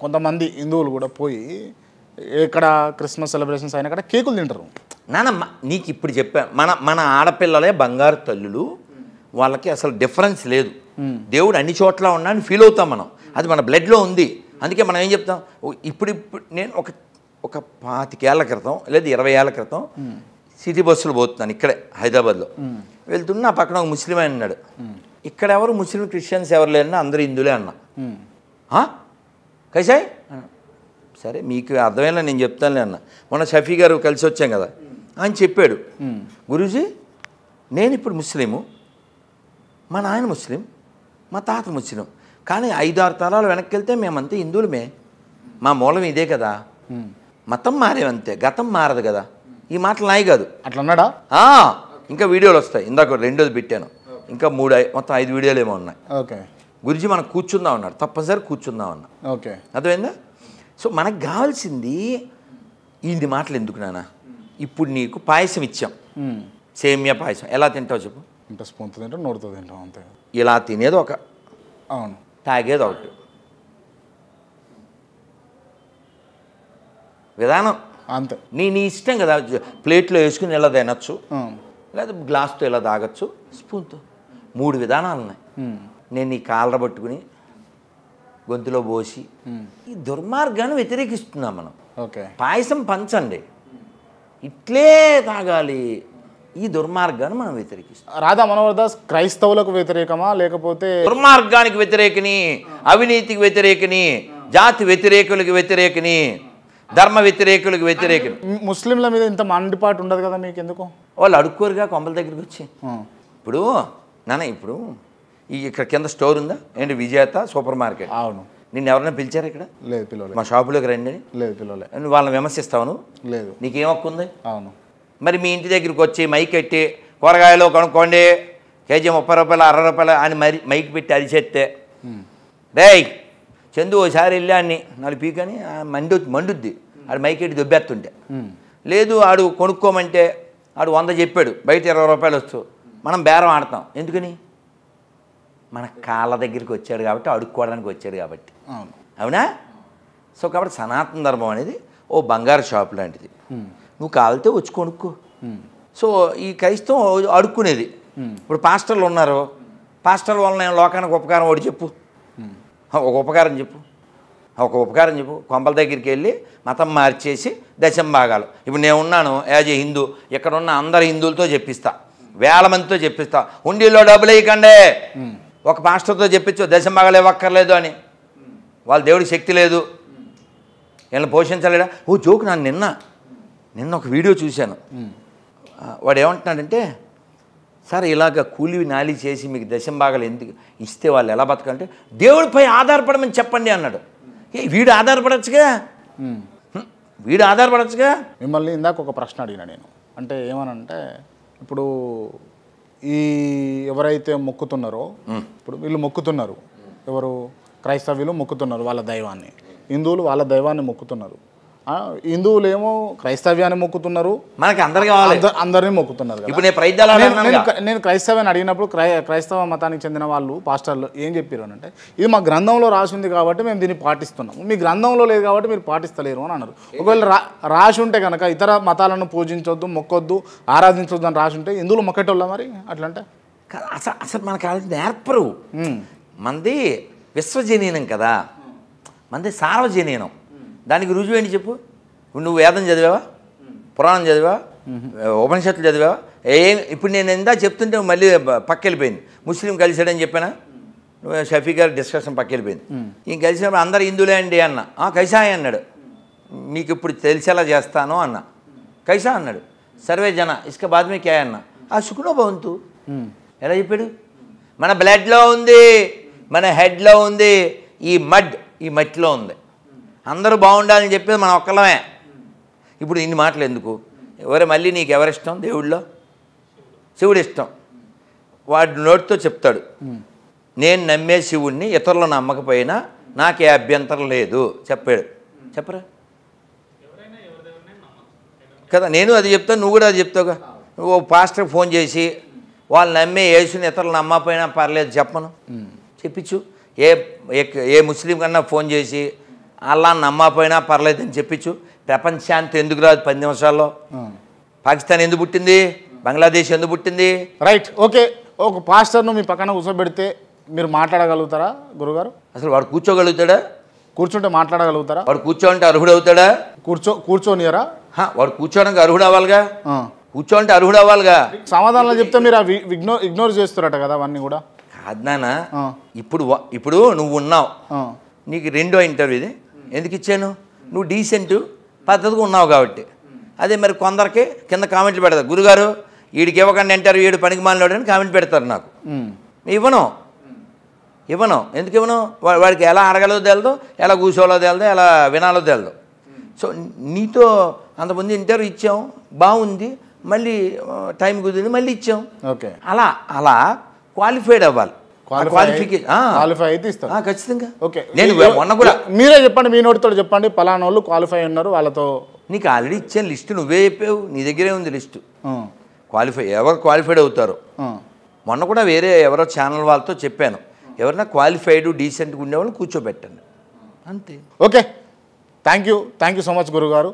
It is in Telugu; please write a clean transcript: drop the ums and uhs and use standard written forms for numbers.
కొంతమంది హిందువులు కూడా పోయి ఎక్కడ క్రిస్మస్ సెలబ్రేషన్స్ అయినా కూడా కేకులు తింటారు. నాన్న నీకు ఇప్పుడు చెప్పా, మన మన ఆడపిల్లలే బంగారు తల్లులు, వాళ్ళకి అసలు డిఫరెన్స్ లేదు. దేవుడు అన్ని చోట్ల ఉన్నాడని ఫీల్ అవుతాం మనం, అది మన బ్లడ్లో ఉంది. అందుకే మనం ఏం చెప్తాం, ఇప్పుడు నేను ఒక 25 ఏళ్ల క్రితం లేదా 20 ఏళ్ల క్రితం సిటీ బస్సులు పోతున్నాను ఇక్కడే హైదరాబాద్లో, వెళ్తున్నా నా పక్కన ఒక ముస్లిం ఆయన ఉన్నాడు. ఇక్కడ ఎవరు ముస్లిం క్రిస్టియన్స్ ఎవరు లేరన్నా, అందరూ హిందువులే అన్నా. కైసాయ్ సరే మీకు అర్థమయ్యేలా నేను చెప్తానులే అన్న. మొన్న షఫీ గారు కలిసి వచ్చాం కదా, ఆయన చెప్పాడు, గురూజీ నేను ఇప్పుడు ముస్లిము, మా నాయన ముస్లిం, మా తాత ముస్లిం, కానీ 5-6 తరాలు వెనక్కి వెళ్తే మేమంతా హిందువులమే, మా మూలం ఇదే కదా, మతం మారేవంతే, గతం మారదు కదా. ఈ మాటలు నాయి కాదు. అట్లా అన్నాడా? ఇంకా వీడియోలు వస్తాయి, ఇందాక 2 పెట్టాను, ఇంకా 3 మొత్తం 5 వీడియోలు ఏమో ఉన్నాయి. ఓకే, గురుజీ మనం కూర్చుందాం అన్నాడు, తప్పనిసరి కూర్చుందాం అన్నా. ఓకే, అర్థమైందా? సో మనకు కావాల్సింది ఇది మాటలు ఎందుకు నాన్న. ఇప్పుడు నీకు పాయసం ఇచ్చాం, సేమియా పాయసం, ఎలా తింటావు చెప్పు? ఇంత స్పూన్తో తింటాం, నోటితో తింటాం అంతే. ఇలా తినేది ఒక, అవును, తాగేది ఒకటి విధానం అంతే. నీ ఇష్టం కదా, ప్లేట్లో వేసుకుని ఇలా తినచ్చు, లేదా గ్లాస్తో ఇలా తాగొచ్చు, స్పూన్తో. 3 విధానాలు ఉన్నాయి. నేను నీ కాలర పట్టుకుని గొంతులో పోసి ఈ దుర్మార్గాన్ని వ్యతిరేకిస్తున్నాం మనం. ఓకే, పాయసం పంచండి, ఇట్లే తాగాలి, ఈ దుర్మార్గాన్ని మనం వ్యతిరేకిస్తాం. రాధా మనోహర్ దాస్ క్రైస్తవులకు వ్యతిరేకమా లేకపోతే దుర్మార్గానికి వ్యతిరేకిని, అవినీతికి వ్యతిరేకిని, జాతి వ్యతిరేకులకు వ్యతిరేకిని, ధర్మ వ్యతిరేకులకు వ్యతిరేకిని. ముస్లింల మీద ఇంత మండిపాటు ఉండదు కదా మీకు ఎందుకు? వాళ్ళు అడుక్కోరుగా కొంపల దగ్గరికి వచ్చి. ఇప్పుడు నాన్న ఇప్పుడు ఇక్కడ కింద స్టోర్ ఉందా ఏంటి, విజేత సూపర్ మార్కెట్. అవును. నిన్ను ఎవరైనా పిలిచారు ఇక్కడ? లేదు, పిలవలేదు. మా షాపులోకి రండి అని? లేదు, పిలవలేదు. నువ్వు వాళ్ళని విమర్శిస్తావు? లేదు. నీకేం హక్కు ఉంది? అవును. మరి మీ ఇంటి దగ్గరికి వచ్చి మైక్ పెట్టి కూరగాయలు కొనుక్కోండి కేజీ 30 రూపాయలు 60 రూపాయలు అని మరి మైక్ పెట్టి అరిచేస్తే, రేయ్ చందు ఓసారి వెళ్ళాన్ని 4 పీకని మండుద్ది ఆడు మైక్ పెట్టి దొబ్బేస్తుంటే. లేదు ఆడు కొనుక్కోమంటే ఆడు 100 చెప్పాడు, బయట 20 రూపాయలు వస్తూ మనం బేరం ఆడతాం. ఎందుకని? మన కాళ్ళ దగ్గరికి వచ్చాడు కాబట్టి, అడుక్కోవడానికి వచ్చాడు కాబట్టి. అవునా? సో కాబట్టి సనాతన ధర్మం అనేది ఓ బంగారు షాప్ లాంటిది, నువ్వు కావాలితే వచ్చి కొనుక్కో. సో ఈ క్రైస్తవం అడుక్కునేది. ఇప్పుడు పాస్టర్లు ఉన్నారు, పాస్టర్ల వల్ల నేను లోకానికి ఉపకారం ఒకటి చెప్పు, ఒక ఉపకారం చెప్పు, ఒక ఉపకారం చెప్పు. కొంపల దగ్గరికి వెళ్ళి మతం మార్చేసి దశంభాగాలు. ఇప్పుడు నేను ఉన్నాను యాజ్ ఏ హిందూ, ఇక్కడ ఉన్న అందరు హిందువులతో చెప్పిస్తా, వేల మందితో చెప్పిస్తా, హుండీలో డబ్బులు వేయకండే. ఒక పాస్టర్తో చెప్పించు దశంభాగాలు ఇవ్వక్కర్లేదు అని, వాళ్ళ దేవుడికి శక్తి లేదు, వీళ్ళని పోషించలేడా. ఓ జోక్, నన్ను నిన్న ఒక వీడియో చూశాను. వాడు ఏమంటున్నాడంటే, సార్ ఇలాగ కూలి నాలి చేసి మీకు దశంభాగాలు ఎందుకు ఇస్తే వాళ్ళు ఎలా బతకంటే దేవుడిపై ఆధారపడమని చెప్పండి అన్నాడు. వీడు ఆధారపడచ్చుగా, వీడు ఆధారపడచ్చుగా. మిమ్మల్ని ఇందాక ఒక ప్రశ్న అడిగినా నేను, అంటే ఏమనంటే ఇప్పుడు ఈ ఎవరైతే మొక్కుతున్నారో, ఇప్పుడు వీళ్ళు మొక్కుతున్నారు, ఎవరు క్రైస్తవులు మొక్కుతున్నారు వాళ్ళ దైవాన్ని, హిందువులు వాళ్ళ దైవాన్ని మొక్కుతున్నారు. హిందువులు ఏమో క్రైస్తవ్యాన్ని మొక్కుతున్నారు, మనకి అందరు కావాలి, అందరినీ మొక్కుతున్నారు. ఇప్పుడు నేను క్రైస్తవ్యాన్ని అడిగినప్పుడు క్రైస్తవ మతానికి చెందిన వాళ్ళు పాస్టర్లు ఏం చెప్పారు అని అంటే, ఇది మా గ్రంథంలో రాసి ఉంది కాబట్టి మేము దీన్ని పాటిస్తున్నాము, మీ గ్రంథంలో లేదు కాబట్టి మీరు పాటిస్తలేరు అని అన్నారు. ఒకవేళ రాసి ఉంటే కనుక ఇతర మతాలను పూజించొద్దు, మొక్కొద్దు, ఆరాధించొద్దు అని రాసి ఉంటే హిందువులు మొక్కేటోళ్ళ మరి అట్లంటే? అసలు మనకు అది నేర్పరు. మనది విశ్వజనీనం కదా, మనది సార్వజనీనం. దానికి రుజువు ఏంటి చెప్పు? నువ్వు వేదం చదివావా, పురాణం చదివా, ఉపనిషత్తులు చదివావా? ఇప్పుడు నేను ఎందా చెప్తుంటే మళ్ళీ పక్కెళ్ళిపోయింది. ముస్లిం కలిసాడని చెప్పానా? షఫీ గారు డిస్కషన్ పక్కెళ్ళిపోయింది. ఇంక కలిసినప్పుడు అందరు హిందువులే అండి అన్న. కైసాయి అన్నాడు, మీకు ఇప్పుడు తెలిసేలా చేస్తాను అన్న. కైసా అన్నాడు, సర్వే జన ఇసుక బాద్ మే క్యా అన్న. సుకునో భవంతు. ఎలా చెప్పాడు? మన బ్లడ్లో ఉంది, మన హెడ్లో ఉంది, ఈ మట్టిలో ఉంది, అందరూ బాగుండాలని చెప్పేది మనం ఒక్కలమే. ఇప్పుడు ఇన్ని మాటలు ఎందుకు? మళ్ళీ నీకు ఎవరిష్టం? దేవుళ్ళో శివుడు ఇష్టం. వాడి నోటితో చెప్తాడు, నేను నమ్మే శివుడిని ఇతరులు నమ్మకపోయినా నాకే అభ్యంతరం లేదు చెప్పాడు. చెప్పరా కదా? నేను అది చెప్తాను, నువ్వు కూడా అది చెప్తావుగా. నువ్వు పాస్టర్కి ఫోన్ చేసి వాళ్ళు నమ్మే యేసుని ఇతరులు నమ్మకపోయినా పర్లేదు చెప్పను, చెప్పించు. ఏ ముస్లిం కన్నా ఫోన్ చేసి అల్లా నమ్మకపోయినా పర్లేదని చెప్పించు. ప్రపంచాంతం ఎందుకు రాదు 10 నిమిషాల్లో? పాకిస్తాన్ ఎందుకు పుట్టింది? బంగ్లాదేశ్ ఎందుకు పుట్టింది? Right, okay. ఒక పాస్టర్ను మీ పక్కన కూర్చోబెడితే మీరు మాట్లాడగలుగుతారా గురుగారు? అసలు వాడు కూర్చోగలుగుతాడా? కూర్చుంటే మాట్లాడగలుగుతారా? వాడు కూర్చోవాలంటే అర్హుడు అవుతాడా? కూర్చోనియరా? వాడు కూర్చోడానికి అర్హుడు అవ్వాలిగా. కూర్చోవాలంటే అర్హుడు అవ్వాలిగా. సమాధానాలు చెప్తే మీరు ఇగ్నోర్ చేస్తారట కదా అవన్నీ కూడా. కాదు నాన్న, ఇప్పుడు నువ్వు ఉన్నావు, నీకు రెండో ఇంటర్వ్యూ ఇది. ఎందుకు ఇచ్చాను? నువ్వు డీసెంట్ పద్ధతిగా ఉన్నావు కాబట్టి. అదే మరి కొందరికి కింద కామెంట్లు పెడతారు, గురుగారు వీడికి ఇవ్వకండి ఇంటర్వ్యూ, వీడు పనికి మాలినోడు అని కామెంట్ పెడతారు నాకు. ఇవ్వను. ఎందుకు ఇవ్వను? వాడికి ఎలా అడగాలో తెలదు, ఎలా కూర్చోవాలో తెలదు, ఎలా వినాలో తెలదు. సో నీతో అంతమంది ఇంటర్వ్యూ ఇచ్చాం, బాగుంది, మళ్ళీ టైం కుదిరింది, మళ్ళీ ఇచ్చాం. ఓకే, అలా క్వాలిఫైడ్ అవ్వాలి. క్వాలిఫై అయితే ఇస్తాను ఖచ్చితంగా. ఓకే, నేను మొన్న కూడా మీరే చెప్పండి, మీ నోటితో చెప్పండి, పలానా వాళ్ళు క్వాలిఫై ఉన్నారు వాళ్ళతో. నీకు ఆల్రెడీ ఇచ్చాను లిస్టు, నువ్వే చెప్పావు, నీ దగ్గరే ఉంది లిస్టు. ఎవరు క్వాలిఫైడ్ అవుతారు. మొన్న కూడా వేరే ఎవరో ఛానల్ వాళ్ళతో చెప్పాను, ఎవరైనా క్వాలిఫైడ్ డీసెంట్గా ఉండేవాళ్ళని కూర్చోబెట్టండి, అంతే. Okay, thank you so much గురుగారు.